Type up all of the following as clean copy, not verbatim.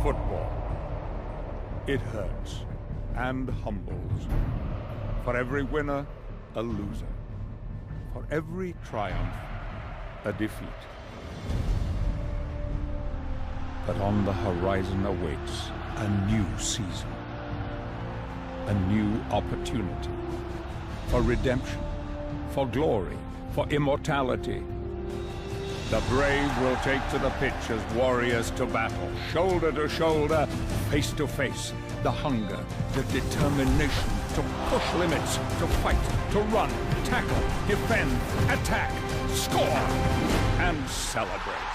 football. It hurts and humbles. For every winner, a loser. For every triumph, a defeat. But on the horizon awaits a new season. A new opportunity. For redemption. For glory. For immortality. The brave will take to the pitch as warriors to battle, shoulder to shoulder, face to face. The hunger, the determination to push limits, to fight, to run, tackle, defend, attack, score, and celebrate.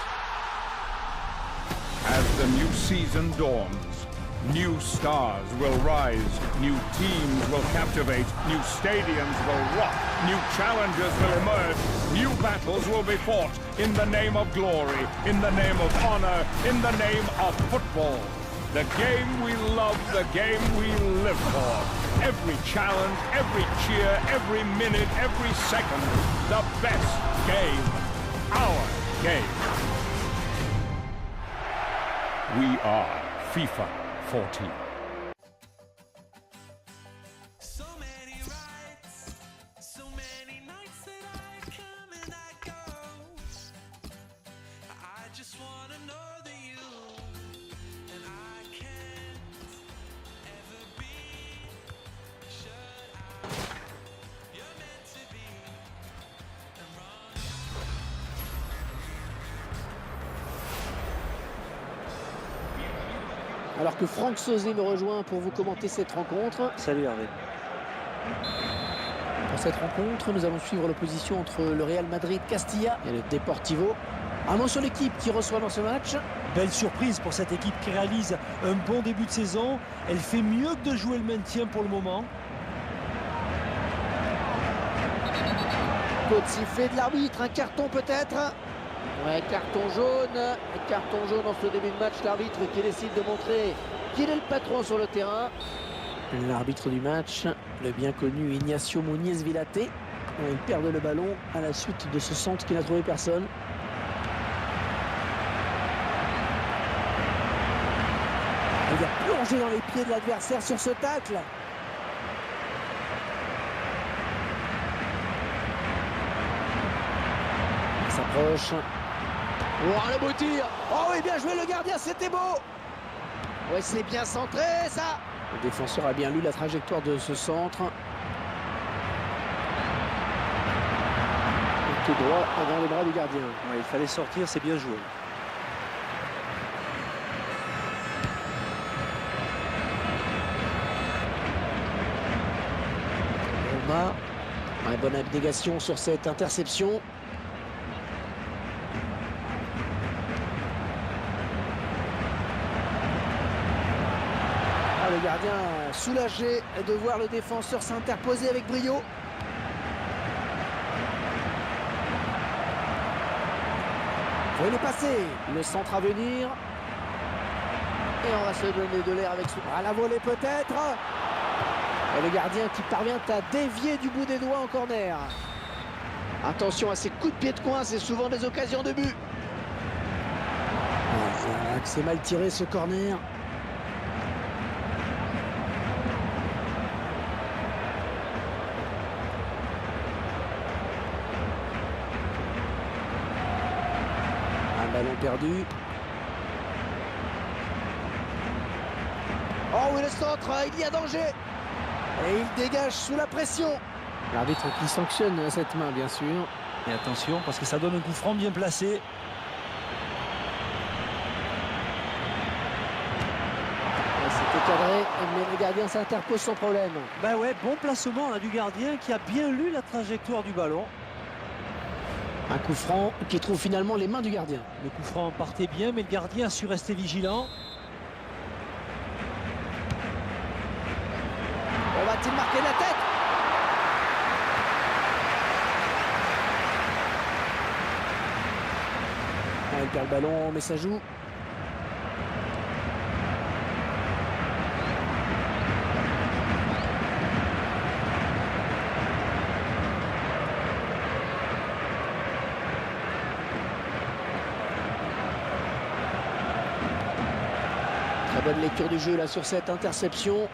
As the new season dawns, new stars will rise, new teams will captivate, new stadiums will rock, new challenges will emerge, new battles will be fought in the name of glory, in the name of honor, in the name of football. The game we love, the game we live for. Every challenge, every cheer, every minute, every second. The best game. Our game. We are FIFA 14. So many rights, so many nights that I come and I go. I just wanna know that you and I can't ever be shut out. You're meant to be and run. Alors que Franck Sauzet me rejoint pour vous commenter cette rencontre. Salut Hervé. Pour cette rencontre, nous allons suivre l'opposition entre le Real Madrid Castilla et le Deportivo. Un mot sur l'équipe qui reçoit dans ce match. Belle surprise pour cette équipe qui réalise un bon début de saison. Elle fait mieux que de jouer le maintien pour le moment. Coup de sifflet de l'arbitre, un carton peut-être. Ouais, carton jaune. Un carton jaune en ce début de match. L'arbitre qui décide de montrer qu'il est le patron sur le terrain. L'arbitre du match, le bien connu Ignacio Muñiz Villate. Il perd le ballon à la suite de ce centre qui n'a trouvé personne. Il va plonger dans les pieds de l'adversaire sur ce tacle. Il s'approche. Oh, le beau tir. Oh oui, bien joué le gardien, c'était beau. Ouais, c'est bien centré, ça. Le défenseur a bien lu la trajectoire de ce centre. Tout droit dans les bras du gardien. Ouais, il fallait sortir, c'est bien joué. Roma, une bonne abnégation sur cette interception. Le gardien soulagé de voir le défenseur s'interposer avec brio. Il est passé, le centre à venir. Et on va se donner de l'air avec ce... à la volée peut-être. Et le gardien qui parvient à dévier du bout des doigts en corner. Attention à ces coups de pied de coin, c'est souvent des occasions de but. C'est mal tiré ce corner. Ballon perdu. Oh oui, le centre, il y a danger. Et il dégage sous la pression. L'arbitre qui sanctionne cette main, bien sûr. Et attention, parce que ça donne un coup franc bien placé. C'était cadré, mais le gardien s'interpose sans problème. Ben ouais, bon placement là, du gardien qui a bien lu la trajectoire du ballon. Un coup franc qui trouve finalement les mains du gardien. Le coup franc partait bien, mais le gardien a su rester vigilant. On va-t-il marquer la tête? Il perd le ballon, mais ça joue. Bonne lecture du jeu là sur cette interception.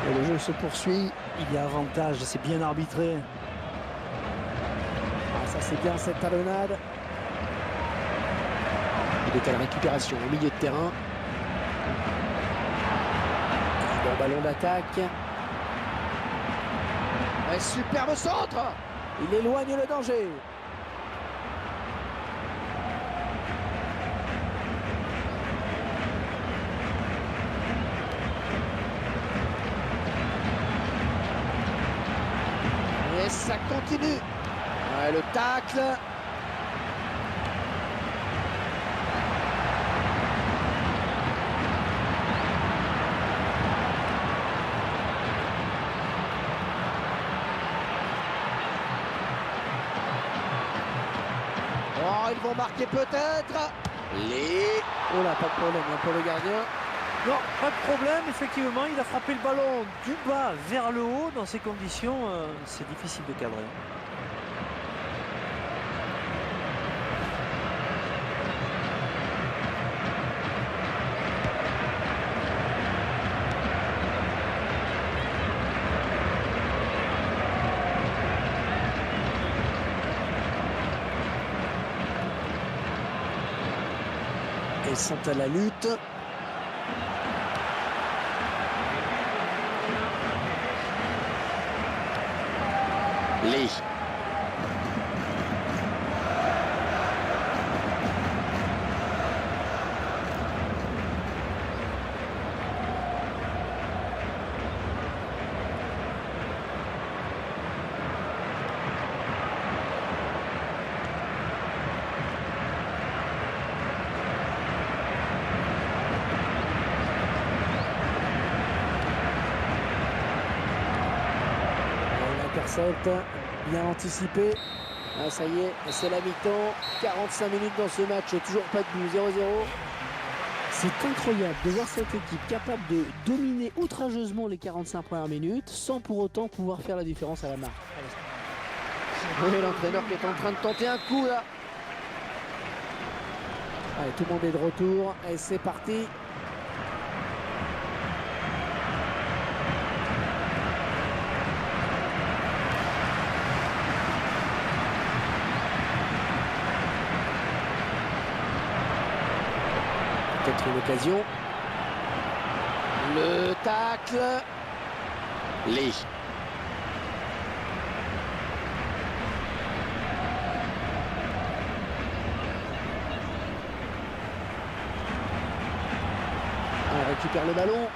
Et le jeu se poursuit. Il y a avantage, c'est bien arbitré. Ah, ça c'est bien cette talonnade. Il est à la récupération au milieu de terrain. Bon ballon d'attaque. Un superbe centre. Il éloigne le danger. Et ça continue. Ouais, le tacle. Oh, ils vont marquer peut-être. Oh là, pas de problème hein, pour le gardien. Non, pas de problème, effectivement, il a frappé le ballon du bas vers le haut. Dans ces conditions, c'est difficile de cadrer. Ils sont à la lutte. Lee. Intercept, bien anticipé. Ah, ça y est, c'est la mi-temps. 45 minutes dans ce match, toujours pas de but, 0-0. C'est incroyable de voir cette équipe capable de dominer outrageusement les 45 premières minutes sans pour autant pouvoir faire la différence à la marque. Oui, l'entraîneur qui est en train de tenter un coup là. Allez, tout le monde est de retour et c'est parti. Peut-être une occasion. Le tacle. Lee. On récupère le ballon.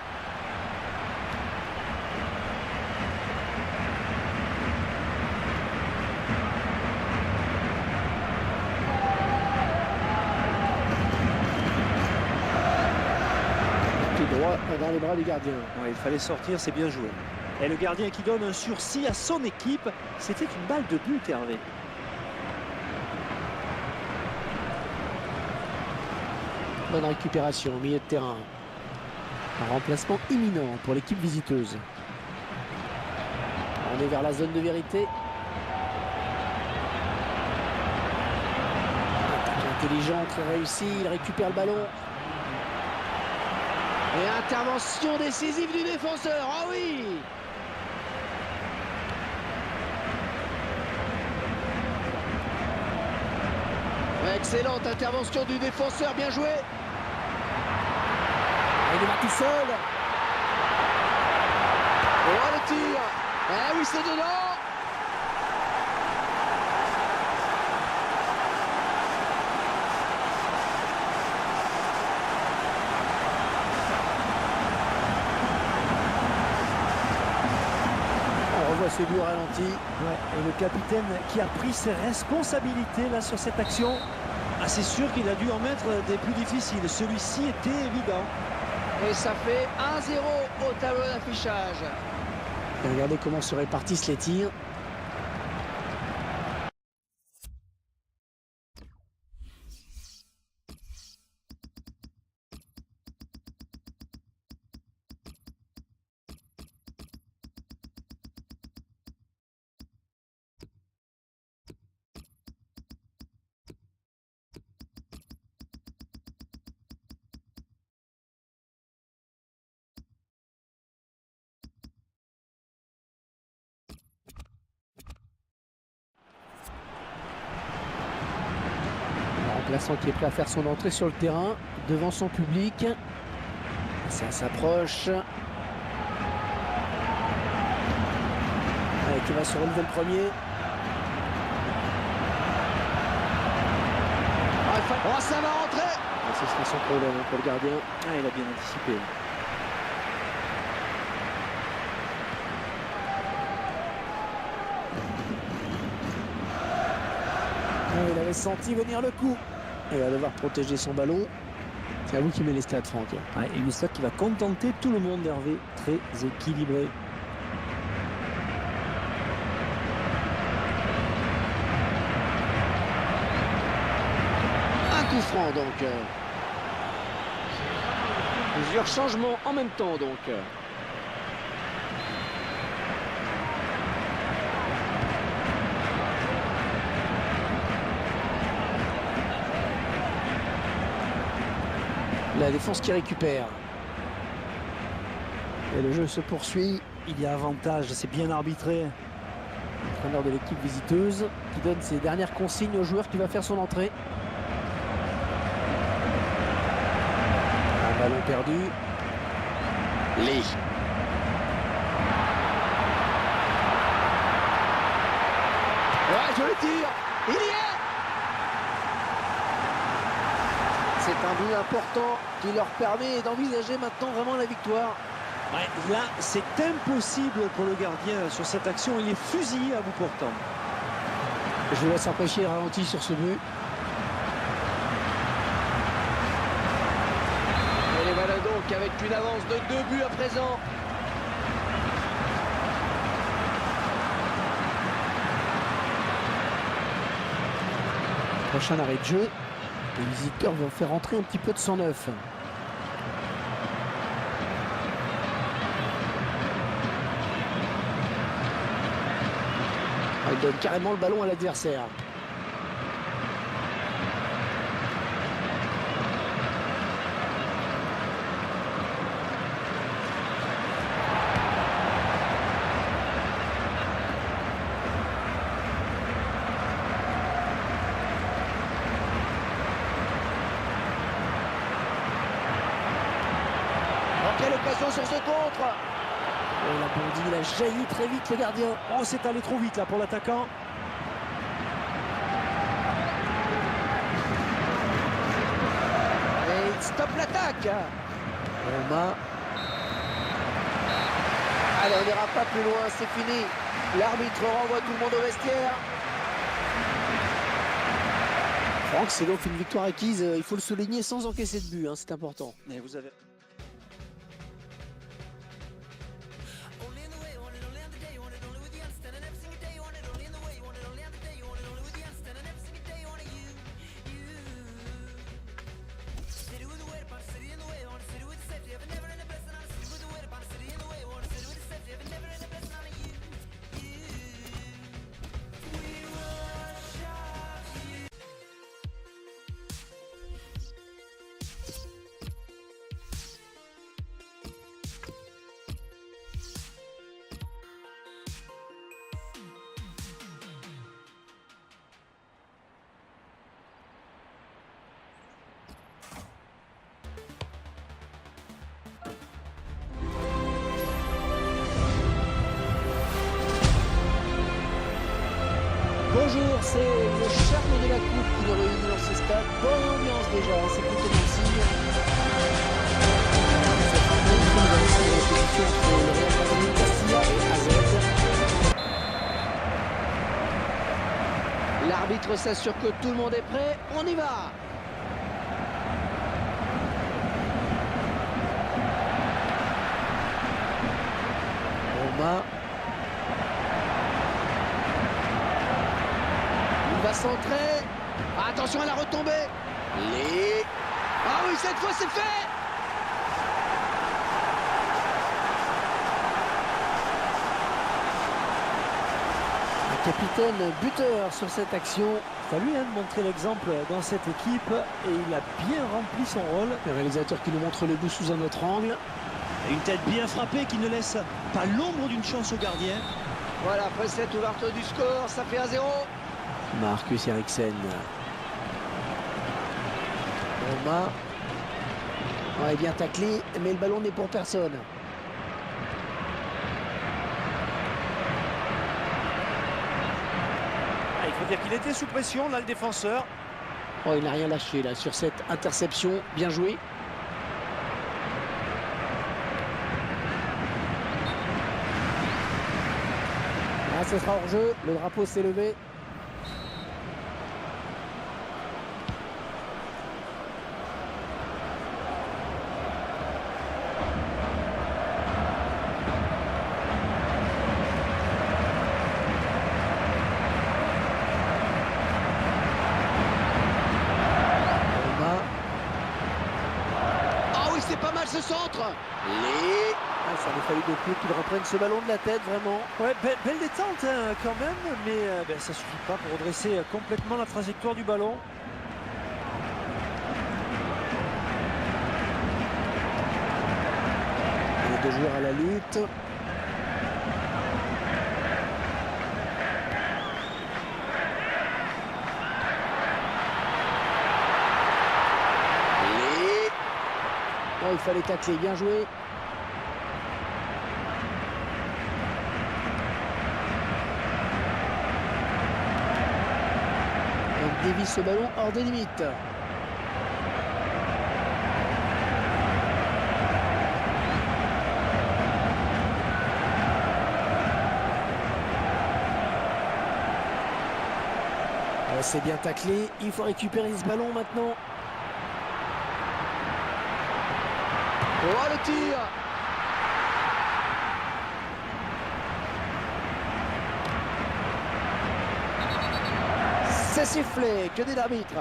Droit dans les bras du gardien. Ouais, il fallait sortir, c'est bien joué. Et le gardien qui donne un sursis à son équipe, c'était une balle de but, Hervé. Bonne récupération au milieu de terrain. Un remplacement imminent pour l'équipe visiteuse. On est vers la zone de vérité. Attaque intelligente, réussi, il récupère le ballon. Et intervention décisive du défenseur. Ah oui! Excellente intervention du défenseur, bien joué. Il est là tout seul. Oh le tir. Eh oui, c'est dedans. On revoit ce but au ralenti. Ouais, et le capitaine qui a pris ses responsabilités là sur cette action. Ah, c'est sûr qu'il a dû en mettre des plus difficiles. Celui-ci était évident. Et ça fait 1-0 au tableau d'affichage. Regardez comment se répartissent les tirs. Remplaçant qui est prêt à faire son entrée sur le terrain, devant son public. Ça s'approche. Qui va se relever le premier. Oh, ça va rentrer. Ce sera sans problème pour le gardien. Ah, il a bien anticipé. Il avait senti venir le coup. Il va devoir protéger son ballon. C'est à vous qui met les stats, Franck. Ouais, une stat qui va contenter tout le monde, Hervé. Très équilibré. Un coup franc, donc. Plusieurs changements en même temps, donc. La défense qui récupère. Et le jeu se poursuit. Il y a avantage, c'est bien arbitré. L'entraîneur de l'équipe visiteuse qui donne ses dernières consignes au joueur qui va faire son entrée. Un ballon perdu. Lee. Ouais, je le tire. Il y est. C'est un but important qui leur permet d'envisager maintenant vraiment la victoire. Ouais, là, c'est impossible pour le gardien sur cette action. Il est fusillé à bout portant. Je vous laisse apprécier le ralenti sur ce but. Et les voilà donc avec une avance de 2 buts à présent. Prochain arrêt de jeu. Les visiteurs vont faire entrer un petit peu de sang neuf. Il donne carrément le ballon à l'adversaire. Quelle occasion sur ce contre! Oh, la bondi, il a jailli très vite le gardien. Oh, c'est allé trop vite là pour l'attaquant. Et il stoppe l'attaque. Roma. Allez, on n'ira pas plus loin, c'est fini. L'arbitre renvoie tout le monde au vestiaire. Franck, c'est donc une victoire acquise, il faut le souligner, sans encaisser de but, hein, c'est important. Mais vous avez... Bonjour, c'est le charme de la coupe qui nous réunit dans ce stade. Bonne ambiance déjà, c'est plutôt bon signe. Cette rencontre nous a laissé la position entre le Real Madrid, Castilla et AZ. L'arbitre s'assure que tout le monde est prêt, on y va. Roma. Il va centrer. Attention à la retombée. Ah oui, cette fois c'est fait. Le capitaine buteur sur cette action. C'est à lui de montrer l'exemple dans cette équipe et il a bien rempli son rôle. Le réalisateur qui nous montre le but sous un autre angle. Une tête bien frappée qui ne laisse pas l'ombre d'une chance au gardien. Voilà, après cette ouverture du score, ça fait 1-0. Marcus Eriksen. Roma. Ouais, bien taclé, mais le ballon n'est pour personne. Ah, il faut dire qu'il était sous pression, là, le défenseur. Oh, il n'a rien lâché là sur cette interception. Bien joué. Ah, ce sera hors jeu. Le drapeau s'est levé. Ah oui, c'est pas mal ce centre. Ah, ça avait fallu depuis qu'il reprenne ce ballon de la tête, vraiment. Ouais, belle détente hein, quand même, mais ça suffit pas pour redresser complètement la trajectoire du ballon. Les deux joueurs à la lutte. Oh, il fallait tacler, bien joué. On dévie ce ballon hors des limites. Oh, c'est bien taclé, il faut récupérer ce ballon maintenant. Oh, le tir! C'est sifflé, que dit l'arbitre?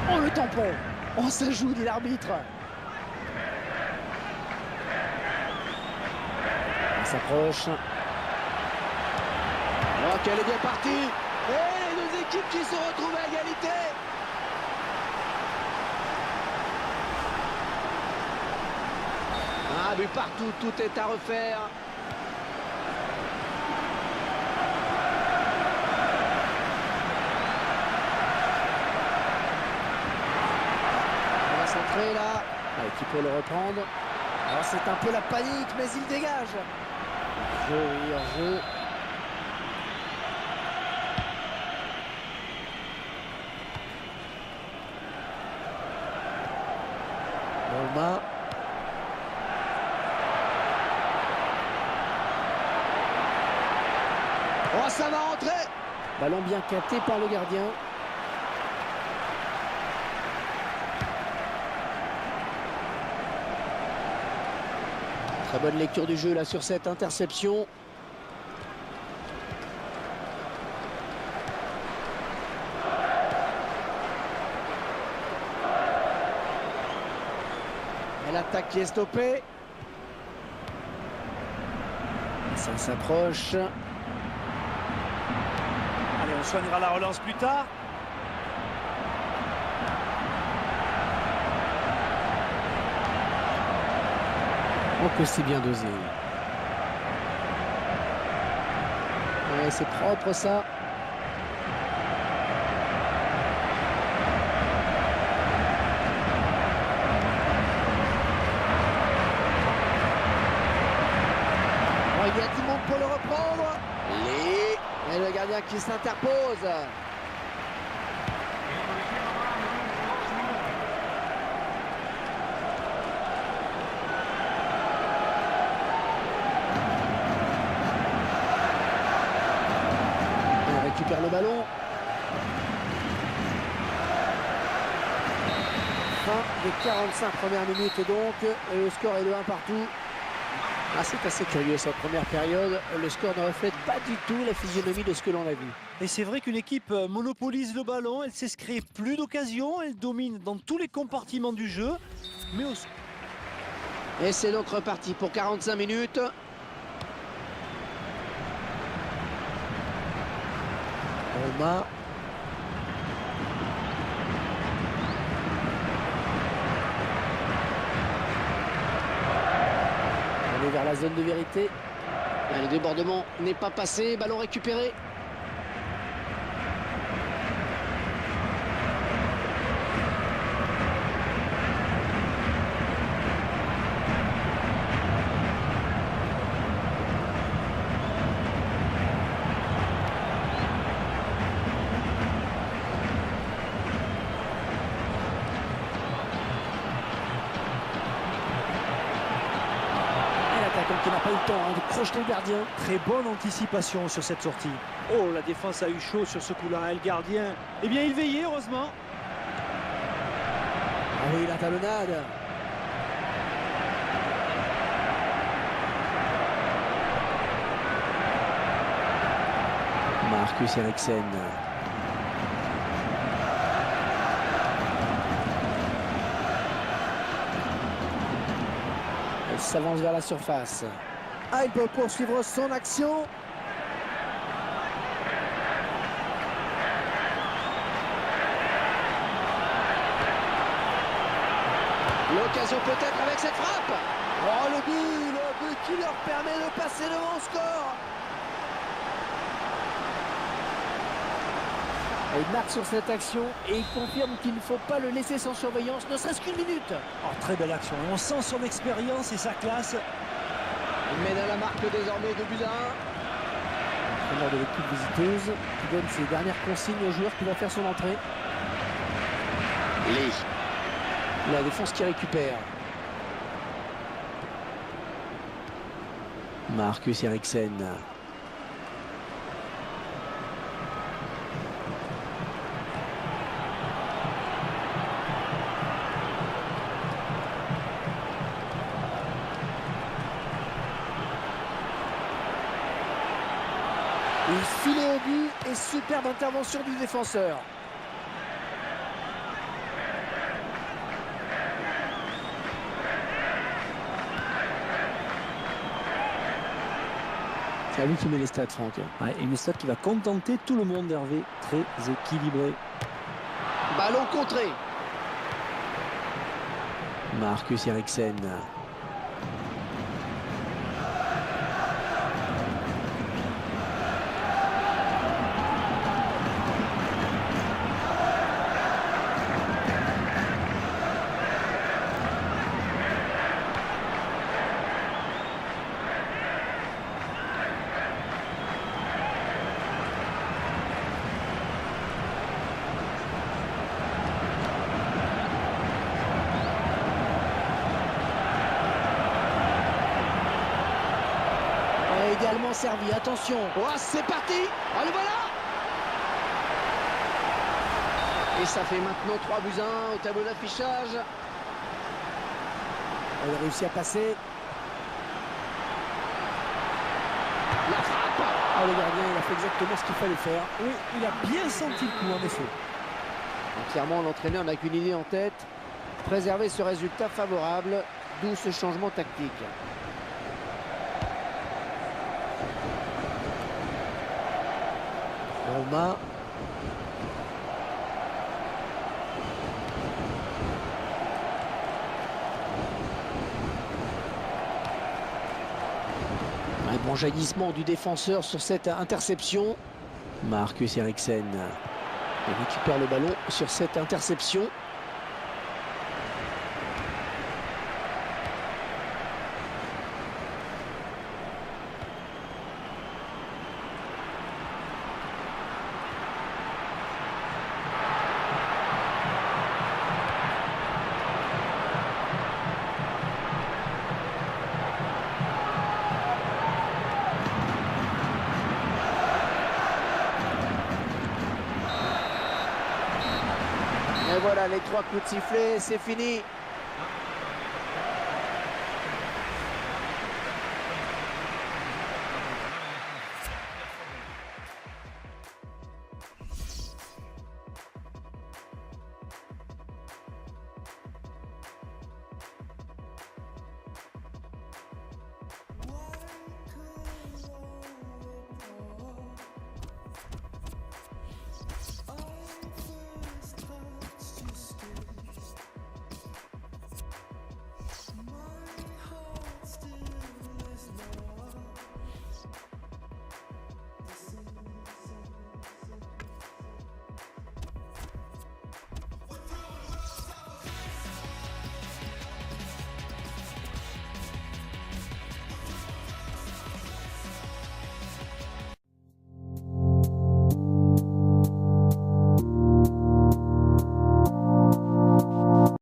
Oh, le tampon! Oh, ça joue, dit l'arbitre. On s'approche. Oh, qu'elle est bien partie. Et les deux équipes qui se retrouvent à égalité. Ah, but partout, tout est à refaire. On va centrer là. Ah, qui peut le reprendre. Alors c'est un peu la panique, mais il dégage. Hors-jeu, oui, hors-jeu. Roma. Oh, ça va rentrer. Ballon bien capté par le gardien. Très bonne lecture du jeu là sur cette interception. Et l'attaque qui est stoppée. Ça s'approche. Allez, on soignera la relance plus tard. Oh, que c'est bien dosé. Ouais, c'est propre ça. Oh, il y a du monde pour le reprendre. Et le gardien qui s'interpose. On récupère le ballon. Fin des 45 premières minutes donc. Et le score est de 1 partout. Ah, c'est assez curieux cette première période. Le score ne reflète pas du tout la physionomie de ce que l'on a vu. Et c'est vrai qu'une équipe monopolise le ballon, elle sait se créer plus d'occasions, elle domine dans tous les compartiments du jeu. Mais au... Et c'est donc reparti pour 45 minutes. Roma. On est vers la zone de vérité. Le débordement n'est pas passé, ballon récupéré. Qui n'a pas eu le temps de crocheter le gardien. Très bonne anticipation sur cette sortie. Oh, la défense a eu chaud sur ce coup-là. Et le gardien, eh bien, il veillait, heureusement. Ah oui, la talonnade. Marcus Eriksen. Elle s'avance vers la surface. Ah, il peut poursuivre son action. L'occasion peut-être avec cette frappe. Oh, le but qui leur permet de passer devant le score. Il marque sur cette action et il confirme qu'il ne faut pas le laisser sans surveillance, ne serait-ce qu'une minute. Oh, très belle action. On sent son expérience et sa classe. Il mène à la marque désormais de but à 1. L'entraîneur de l'équipe visiteuse qui donne ses dernières consignes au joueur qui va faire son entrée. Lee. La défense qui récupère. Marcus Eriksen. Il filait au but et superbe intervention du défenseur. C'est à lui qui met les stats, Franck. Ouais, une stat qui va contenter tout le monde, Hervé. Très équilibré. Ballon contré. Marcus Eriksen. Idéalement servi, attention. Oh, c'est parti. Oh, le voilà. Et ça fait maintenant 3 buts à 1 au tableau d'affichage. Il a réussi à passer. La frappe. Oh, le gardien, il a fait exactement ce qu'il fallait faire. Oui, il a bien senti le coup, en effet. Donc, clairement, l'entraîneur n'a qu'une idée en tête. Préserver ce résultat favorable, d'où ce changement tactique. Roma. Un bon jaillissement du défenseur sur cette interception. Marcus Eriksen récupère le ballon sur cette interception. Et voilà les 3 coups de sifflet, c'est fini.